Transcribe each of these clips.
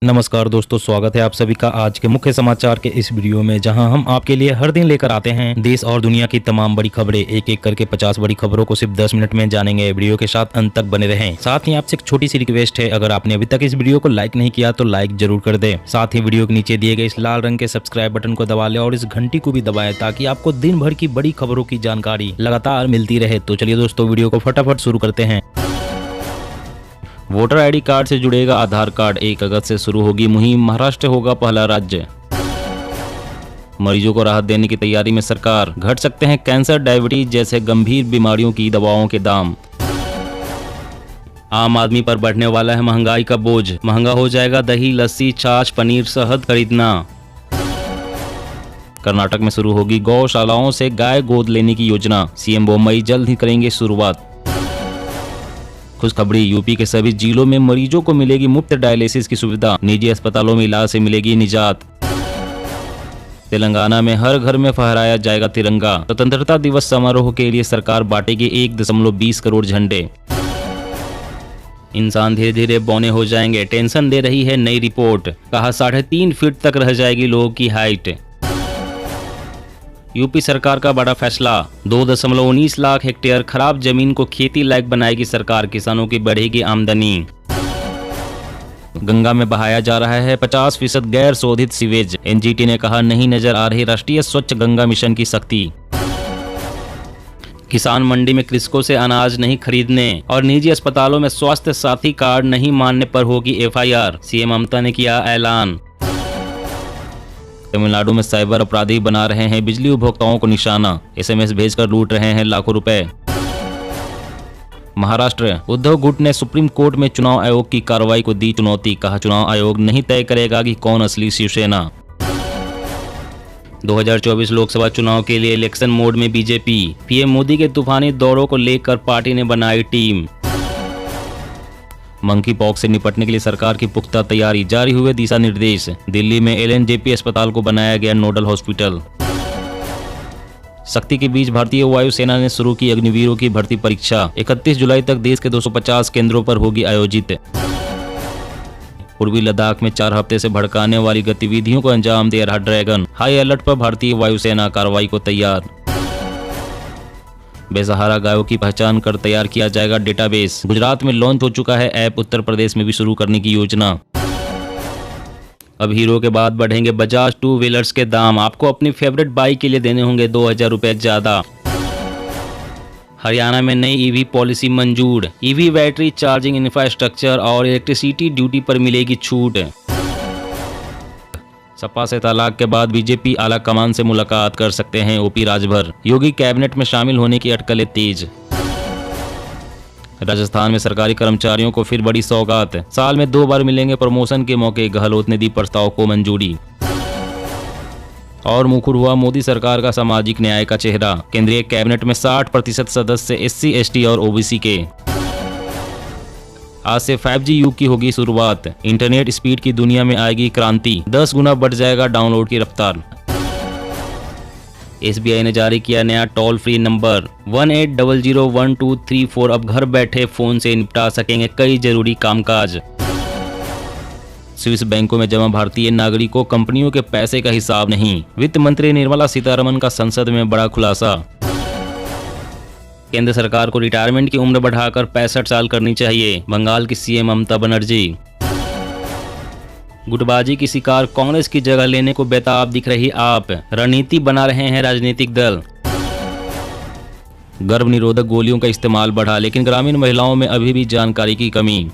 नमस्कार दोस्तों, स्वागत है आप सभी का आज के मुख्य समाचार के इस वीडियो में, जहां हम आपके लिए हर दिन लेकर आते हैं देश और दुनिया की तमाम बड़ी खबरें। एक एक करके 50 बड़ी खबरों को सिर्फ 10 मिनट में जानेंगे। वीडियो के साथ अंत तक बने रहें। साथ ही आपसे एक छोटी सी रिक्वेस्ट है, अगर आपने अभी तक इस वीडियो को लाइक नहीं किया तो लाइक जरूर कर दे। साथ ही वीडियो के नीचे दिए गए इस लाल रंग के सब्सक्राइब बटन को दबा ले और इस घंटी को भी दबाएं, ताकि आपको दिन भर की बड़ी खबरों की जानकारी लगातार मिलती रहे। तो चलिए दोस्तों, वीडियो को फटाफट शुरू करते हैं। वोटर आईडी कार्ड से जुड़ेगा आधार कार्ड, 1 अगस्त से शुरू होगी मुहिम, महाराष्ट्र होगा पहला राज्य। मरीजों को राहत देने की तैयारी में सरकार, घट सकते हैं कैंसर, डायबिटीज जैसे गंभीर बीमारियों की दवाओं के दाम। आम आदमी पर बढ़ने वाला है महंगाई का बोझ, महंगा हो जाएगा दही, लस्सी, छाछ, पनीर, शहद खरीदना। कर्नाटक में शुरू होगी गौशालाओं से गाय गोद लेने की योजना, सीएम बोम्मई जल्द ही करेंगे शुरुआत। खुशखबरी, यूपी के सभी जिलों में मरीजों को मिलेगी मुफ्त डायलिसिस की सुविधा, निजी अस्पतालों में इलाज से मिलेगी निजात। तेलंगाना में हर घर में फहराया जाएगा तिरंगा, स्वतंत्रता दिवस समारोह के लिए सरकार बांटेगी 1.20 करोड़ झंडे। इंसान धीरे धीरे बौने हो जाएंगे, टेंशन दे रही है नई रिपोर्ट, कहा 3.5 फीट तक रह जाएगी लोगों की हाइट। यूपी सरकार का बड़ा फैसला, 2.19 लाख हेक्टेयर खराब जमीन को खेती लायक बनाएगी सरकार, किसानों की बढ़ेगी आमदनी। गंगा में बहाया जा रहा है 50% गैर शोधित सीवेज, एनजीटी ने कहा नहीं नजर आ रही राष्ट्रीय स्वच्छ गंगा मिशन की शक्ति। किसान मंडी में कृषकों से अनाज नहीं खरीदने और निजी अस्पतालों में स्वास्थ्य साथी कार्ड नहीं मानने पर होगी एफआईआर, सीएम ममता ने किया ऐलान। तमिलनाडु में साइबर अपराधी बना रहे हैं बिजली उपभोक्ताओं को निशाना, एसएमएस भेजकर लूट रहे हैं लाखों रुपए। महाराष्ट्र, उद्धव गुट ने सुप्रीम कोर्ट में चुनाव आयोग की कार्रवाई को दी चुनौती, कहा चुनाव आयोग नहीं तय करेगा कि कौन असली शिवसेना। 2024 लोकसभा चुनाव के लिए इलेक्शन मोड में बीजेपी, पीएम मोदी के तूफानी दौरों को लेकर पार्टी ने बनाई टीम। मंकी पॉक्स से निपटने के लिए सरकार की पुख्ता तैयारी, जारी हुए दिशा निर्देश, दिल्ली में एलएनजेपी अस्पताल को बनाया गया नोडल हॉस्पिटल। सख्ती के बीच भारतीय वायुसेना ने शुरू की अग्निवीरों की भर्ती परीक्षा, 31 जुलाई तक देश के 250 केंद्रों पर होगी आयोजित। पूर्वी लद्दाख में 4 हफ्ते से भड़काने वाली गतिविधियों को अंजाम दे रहा ड्रैगन, हाई अलर्ट पर भारतीय वायुसेना, कार्रवाई को तैयार। बेसहारा गायों की पहचान कर तैयार किया जाएगा डेटाबेस, गुजरात में लॉन्च हो चुका है ऐप, उत्तर प्रदेश में भी शुरू करने की योजना। अब हीरो के बाद बढ़ेंगे बजाज 2 व्हीलर्स के दाम, आपको अपनी फेवरेट बाइक के लिए देने होंगे 2000 रुपए ज्यादा। हरियाणा में नई ईवी पॉलिसी मंजूर, ईवी बैटरी चार्जिंग इंफ्रास्ट्रक्चर और इलेक्ट्रिसिटी ड्यूटी पर मिलेगी छूट। सपा से तलाक के बाद बीजेपी आला कमान से मुलाकात कर सकते हैं ओपी राजभर, योगी कैबिनेट में शामिल होने की अटकलें तेज। राजस्थान में सरकारी कर्मचारियों को फिर बड़ी सौगात, साल में 2 बार मिलेंगे प्रमोशन के मौके, गहलोत ने दी प्रस्ताव को मंजूरी। और मुखर हुआ मोदी सरकार का सामाजिक न्याय का चेहरा, केंद्रीय कैबिनेट में 60% सदस्य एससी, एसटी और ओबीसी के। आज से 5G युग की होगी शुरुआत, इंटरनेट स्पीड की दुनिया में आएगी क्रांति, 10 गुना बढ़ जाएगा डाउनलोड की रफ्तार। एसबीआई ने जारी किया नया टोल फ्री नंबर 18001234, अब घर बैठे फोन से निपटा सकेंगे कई जरूरी कामकाज। स्विस बैंकों में जमा भारतीय नागरिकों, कंपनियों के पैसे का हिसाब नहीं, वित्त मंत्री निर्मला सीतारमण का संसद में बड़ा खुलासा। केंद्र सरकार को रिटायरमेंट की उम्र बढ़ाकर 65 साल करनी चाहिए, बंगाल की सीएम ममता बनर्जी। गुटबाजी की शिकार कांग्रेस की जगह लेने को बेताब दिख रही आप, रणनीति बना रहे हैं राजनीतिक दल। गर्भ निरोधक गोलियों का इस्तेमाल बढ़ा, लेकिन ग्रामीण महिलाओं में अभी भी जानकारी की कमी।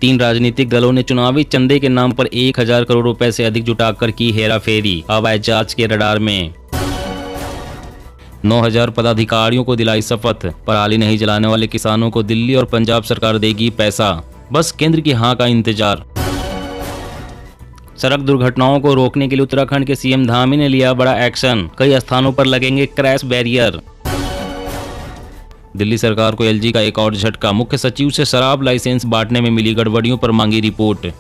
3 राजनीतिक दलों ने चुनावी चंदे के नाम पर 1000 करोड़ रुपए से अधिक जुटाकर की हेराफेरी, अब आए जांच के रडार में। 9000 पदाधिकारियों को दिलाई शपथ, पराली नहीं जलाने वाले किसानों को दिल्ली और पंजाब सरकार देगी पैसा, बस केंद्र की हाँ का इंतजार। सड़क दुर्घटनाओं को रोकने के लिए उत्तराखंड के सीएम धामी ने लिया बड़ा एक्शन, कई स्थानों पर लगेंगे क्रैश बैरियर। दिल्ली सरकार को एलजी का एक और झटका, मुख्य सचिव से शराब लाइसेंस बांटने में मिली गड़बड़ियों पर मांगी रिपोर्ट।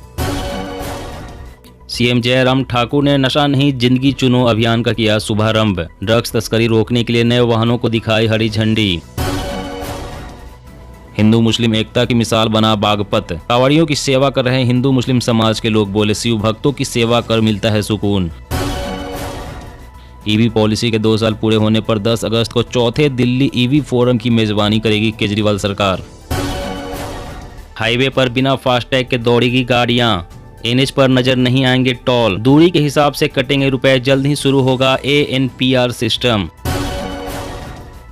सीएम जयराम ठाकुर ने नशा नहीं जिंदगी चुनो अभियान का किया शुभारंभ, ड्रग्स तस्करी रोकने के लिए नए वाहनों को दिखाई हरी झंडी। हिंदू मुस्लिम एकता की मिसाल बना बागपत। कांवड़ियों की सेवा कर रहे हिंदू मुस्लिम समाज के लोग बोले, शिव भक्तों की सेवा कर मिलता है सुकून। ईवी पॉलिसी के 2 साल पूरे होने पर 10 अगस्त को चौथे दिल्ली ईवी फोरम की मेजबानी करेगी केजरीवाल सरकार। हाईवे पर बिना फास्टैग के दौड़ेगी गाड़ियां। एनएच पर नजर नहीं आएंगे टोल, दूरी के हिसाब से कटेंगे रुपए। जल्द ही शुरू होगा ANPR सिस्टम।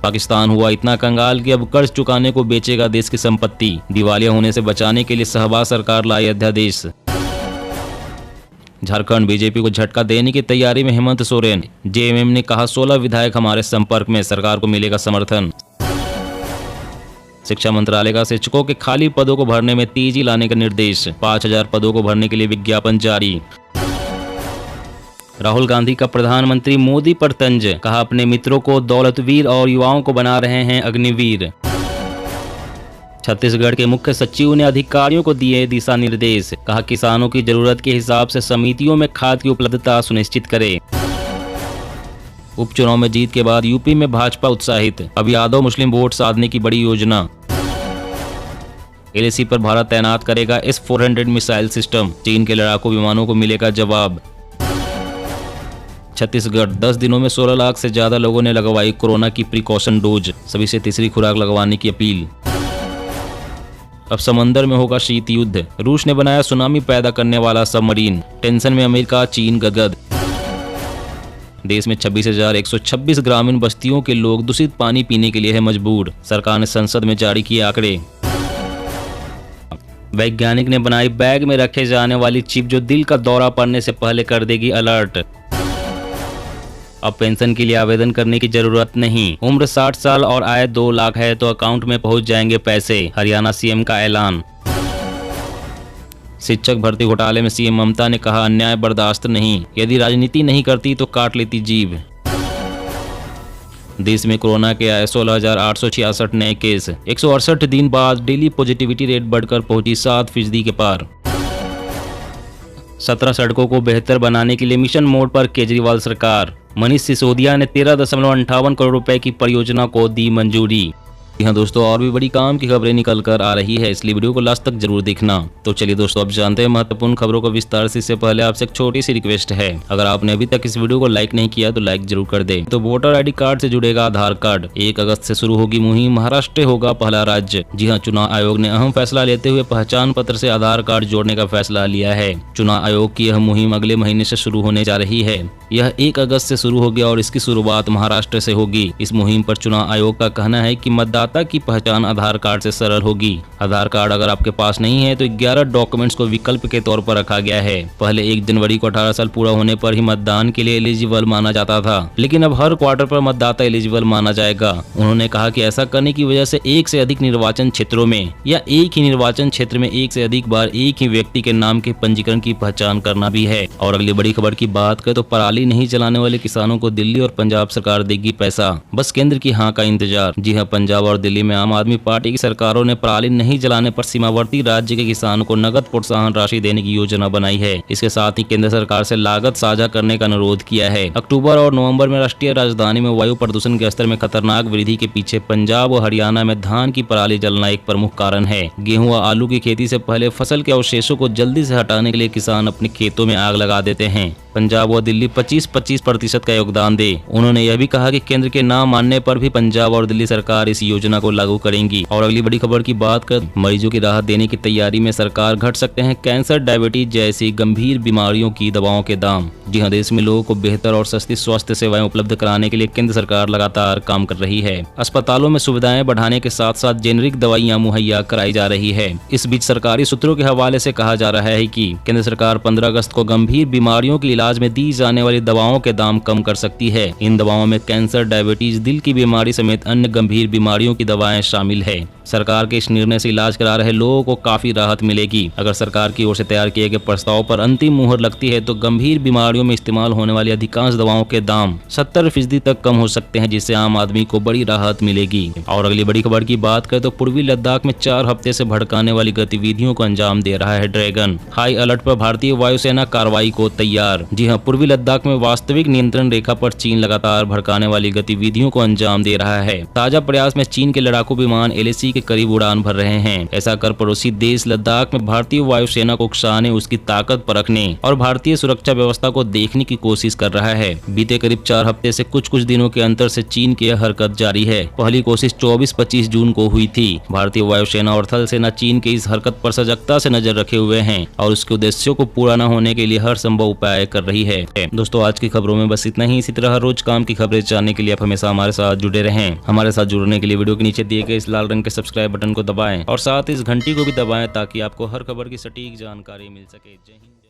पाकिस्तान हुआ इतना कंगाल कि अब कर्ज चुकाने को बेचेगा देश की संपत्ति। दिवालिया होने से बचाने के लिए शहबाज सरकार लाई अध्यादेश। झारखंड बीजेपी को झटका देने की तैयारी में हेमंत सोरेन। जेएमएम ने कहा 16 विधायक हमारे संपर्क में, सरकार को मिलेगा समर्थन। शिक्षा मंत्रालय का शिक्षकों के खाली पदों को भरने में तेजी लाने का निर्देश। 5000 पदों को भरने के लिए विज्ञापन जारी। राहुल गांधी का प्रधानमंत्री मोदी पर तंज, कहा अपने मित्रों को दौलतवीर और युवाओं को बना रहे हैं अग्निवीर। छत्तीसगढ़ के मुख्य सचिव ने अधिकारियों को दिए दिशा निर्देश, कहा किसानों की जरूरत के हिसाब से समितियों में खाद की उपलब्धता सुनिश्चित करें। उपचुनाव में जीत के बाद यूपी में भाजपा उत्साहित, अब यादव मुस्लिम वोट साधने की बड़ी योजना। LAC पर भारत तैनात करेगा S-400 मिसाइल सिस्टम, चीन के लड़ाकू विमानों को मिलेगा जवाब। छत्तीसगढ़ 10 दिनों में 16 लाख से ज्यादा लोगों ने लगवाई कोरोना की प्रिकॉशन डोज, सभी से तीसरी खुराक लगवाने की अपील। अब समंदर में होगा शीत युद्ध, रूस ने बनाया सुनामी पैदा करने वाला सबमरीन, टेंशन में अमेरिका चीन गदगद। देश में 26,126 ग्रामीण बस्तियों के लोग दूषित पानी पीने के लिए है मजबूर, सरकार ने संसद में जारी किए आंकड़े। वैज्ञानिक ने बनाई बैग में रखे जाने वाली चिप जो दिल का दौरा पड़ने से पहले कर देगी अलर्ट। अब पेंशन के लिए आवेदन करने की जरूरत नहीं, उम्र 60 साल और आय 2 लाख है तो अकाउंट में पहुंच जाएंगे पैसे, हरियाणा सीएम का ऐलान। शिक्षक भर्ती घोटाले में सीएम ममता ने कहा अन्याय बर्दाश्त नहीं, यदि राजनीति नहीं करती तो काट लेती जीभ। देश में कोरोना के आए 16,866 नए केस, 168 दिन बाद डेली पॉजिटिविटी रेट बढ़कर पहुंची 7% के पार। 17 सड़कों को बेहतर बनाने के लिए मिशन मोड पर केजरीवाल सरकार। मनीष सिसोदिया ने 13.58 करोड़ रुपए की परियोजना को दी मंजूरी। हाँ दोस्तों, और भी बड़ी काम की खबरें निकल कर आ रही है, इसलिए वीडियो को लास्ट तक जरूर देखना। तो चलिए दोस्तों, अब जानते हैं महत्वपूर्ण खबरों को विस्तार से। इससे पहले आपसे एक छोटी सी रिक्वेस्ट है, अगर आपने अभी तक इस वीडियो को लाइक नहीं किया तो लाइक जरूर कर दे। तो वोटर ID कार्ड से जुड़ेगा आधार कार्ड। 1 अगस्त से शुरू होगी मुहिम, महाराष्ट्र होगा पहला राज्य। जी हाँ, चुनाव आयोग ने अहम फैसला लेते हुए पहचान पत्र से आधार कार्ड जोड़ने का फैसला लिया है। चुनाव आयोग की यह मुहिम अगले महीने से शुरू होने जा रही है। यह 1 अगस्त से शुरू हो गया और इसकी शुरुआत महाराष्ट्र से होगी। इस मुहिम पर चुनाव आयोग का कहना है कि मतदाता की पहचान आधार कार्ड से सरल होगी। आधार कार्ड अगर आपके पास नहीं है तो 11 डॉक्यूमेंट्स को विकल्प के तौर पर रखा गया है। पहले 1 जनवरी को 18 साल पूरा होने पर ही मतदान के लिए एलिजिबल माना जाता था, लेकिन अब हर क्वार्टर पर मतदाता एलिजिबल माना जाएगा। उन्होंने कहा कि ऐसा करने की वजह से 1 से अधिक निर्वाचन क्षेत्रों में या एक ही निर्वाचन क्षेत्र में 1 से अधिक बार एक ही व्यक्ति के नाम के पंजीकरण की पहचान करना भी है। और अगली बड़ी खबर की बात करें तो पराली नहीं जलाने वाले किसानों को दिल्ली और पंजाब सरकार देगी पैसा, बस केंद्र की हाँ का इंतजार। जी हाँ, पंजाब और दिल्ली में आम आदमी पार्टी की सरकारों ने पराली नहीं जलाने पर सीमावर्ती राज्य के किसानों को नगद प्रोत्साहन राशि देने की योजना बनाई है। इसके साथ ही केंद्र सरकार से लागत साझा करने का अनुरोध किया है। अक्टूबर और नवंबर में राष्ट्रीय राजधानी में वायु प्रदूषण के स्तर में खतरनाक वृद्धि के पीछे पंजाब और हरियाणा में धान की पराली जलना एक प्रमुख कारण है। गेहूं व आलू की खेती से पहले फसल के अवशेषों को जल्दी से हटाने के लिए किसान अपने खेतों में आग लगा देते हैं। पंजाब व दिल्ली 25-25% का योगदान दे। उन्होंने यह भी कहा कि केंद्र के ना मानने पर भी पंजाब और दिल्ली सरकार इस योजना को लागू करेंगी। और अगली बड़ी खबर की बात कर, मरीजों की राहत देने की तैयारी में सरकार, घट सकते हैं कैंसर, डायबिटीज जैसी गंभीर बीमारियों की दवाओं के दाम। जी हाँ, देश में लोगों को बेहतर और सस्ती स्वास्थ्य सेवाएं उपलब्ध कराने के लिए केंद्र सरकार लगातार काम कर रही है। अस्पतालों में सुविधाएं बढ़ाने के साथ साथ जेनेरिक दवाइयां मुहैया कराई जा रही है। इस बीच सरकारी सूत्रों के हवाले से कहा जा रहा है कि केंद्र सरकार 15 अगस्त को गंभीर बीमारियों के इलाज में दी जाने वाली दवाओं के दाम कम कर सकती है। इन दवाओं में कैंसर, डायबिटीज, दिल की बीमारी समेत अन्य गंभीर बीमारियों की दवाएं शामिल है। सरकार के इस निर्णय से इलाज करा रहे लोगों को काफी राहत मिलेगी। अगर सरकार की ओर से तैयार किए गए प्रस्ताव पर अंतिम मुहर लगती है तो गंभीर बीमारियों में इस्तेमाल होने वाली अधिकांश दवाओं के दाम 70% तक कम हो सकते हैं, जिससे आम आदमी को बड़ी राहत मिलेगी। और अगली बड़ी खबर की बात करें तो पूर्वी लद्दाख में 4 हफ्ते से भड़काने वाली गतिविधियों को अंजाम दे रहा है ड्रैगन। हाई अलर्ट पर भारतीय वायुसेना कार्रवाई को तैयार। जी हाँ, पूर्वी लद्दाख में वास्तविक नियंत्रण रेखा पर चीन लगातार भड़काने वाली गतिविधियों को अंजाम दे रहा है। ताजा प्रयास में चीन के लड़ाकू विमान LAC के करीब उड़ान भर रहे हैं। ऐसा कर पड़ोसी देश लद्दाख में भारतीय वायुसेना को उकसाने, उसकी ताकत परखने और भारतीय सुरक्षा व्यवस्था को देखने की कोशिश कर रहा है। बीते करीब 4 हफ्ते से कुछ दिनों के अंतर से चीन की यह हरकत जारी है। पहली कोशिश 24-25 जून को हुई थी। भारतीय वायुसेना और थल सेना चीन की इस हरकत पर सजगता से नजर रखे हुए हैं और उसके उद्देश्यों को पूरा न होने के लिए हर संभव उपाय कर रही है। दोस्तों, आज की खबरों में बस इतना ही। इसी तरह हर रोज काम की खबरें जानने के लिए आप हमेशा हमारे साथ जुड़े रहें। हमारे साथ जुड़ने के लिए वीडियो के नीचे दिए गए इस लाल रंग के सब्सक्राइब बटन को दबाएं और साथ इस घंटी को भी दबाएं ताकि आपको हर खबर की सटीक जानकारी मिल सके। जय हिंद।